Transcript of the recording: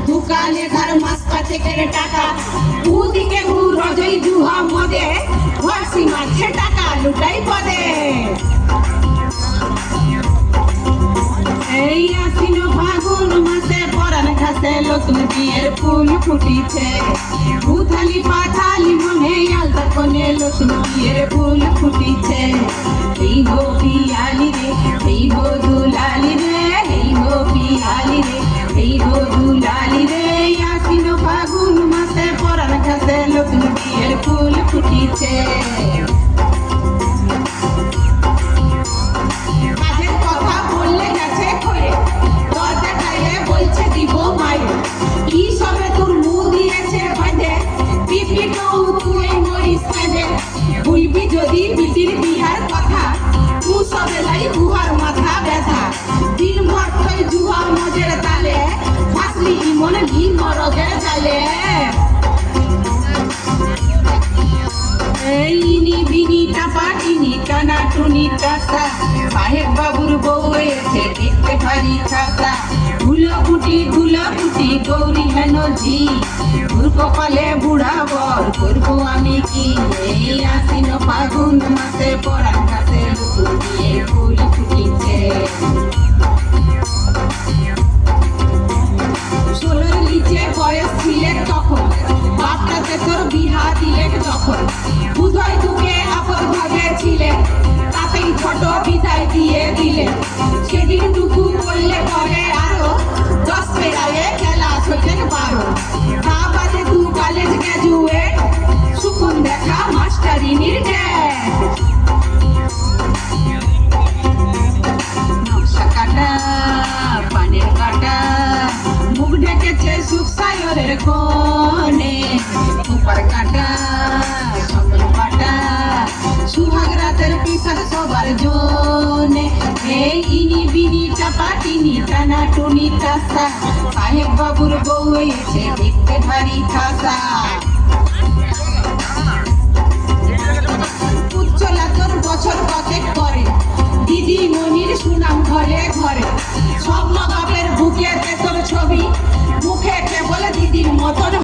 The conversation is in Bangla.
দোকানে ধার মাস পাঁচেকের টাকা, ওদিকে রজই জুহা মদে, ঘরসি মারছে টাকা লুটাই পদে। এই আশ্বিন ফাগুন মাসে পরান ঘাসে নতুন বিয়ের ফুল ফুটিছে, ভূথালি পাথালি মনে আলতা কোণে নতুন বিয়ের ফুল ফুটিছে। এই গো পিয়ালি রে, এই গো দুলালি রে, এই গো পিয়ালি রে, এই গো দুলালি রে। আশ্বিন ফাগুন মাসে পরান ঘাসে নতুন বিয়ের ফুল ফুটিছে। কাজের কথা বললে গেছে করে, দরজা খাইলে বলছে দিব মায়ের। কি সবে তোর মুখ দিয়েছে বাঁধে, পিপি কৌ তুই মরিস কাঁদে। ভুলবি যদি বিটির বিহার কথা, তু সবে লাই উহার মাথা ব্যথা। দিন ভর তুই জুয়া মজের তালে, ফাঁসলি ইমন ঘি মরগের জালে। ইনি বিনি টাপাটিনি টানা টুনি টাকা, সাহেব বাবুর বউ এসে দেখতে ভারী খাতা। ধুলোকুটি গৌরী হেন ঝি, তোর কপালে বুড়া বর করবো আমি কি। এই আশ্বিন ফাগুন মাসে পরান ঘাসে নতুন বিয়ে ফুল ফুটিছে। 16 নিচে বয়স ছিলে তখন, বাপটাতে তোর বিহা দিলে যখন। বুধয় দুকে আপদ ভাগে ছিলে, তাতেই ছোট বিদায় দিয়ে দিলে। সেদিন টুকু করলে পরে আরো 10 পেরায়ে ক্লাস হইতেন 12। তা বাদে 2 কলেজ গ্রাজুয়েট, সুকুন দেখা মাস্টারিনির ড্যাড। নকশা কাটা পানের কাটা, মুখ ঢেকেছে সুখ সায়রের কোণে। উপর কাটা সকল পাটা, সুহাগ রাতের পিসার সবার জোনে। এই ইনি বিনি চাপাটিনি টানা টুনি টাসা, সাহেব বাবুর বউ এসে দেখতে ভারী খাসা। উচ্চলা তোর বছর কতেক পরে, দিদি মনির সুনাম ঘরে ঘরে। সব লগা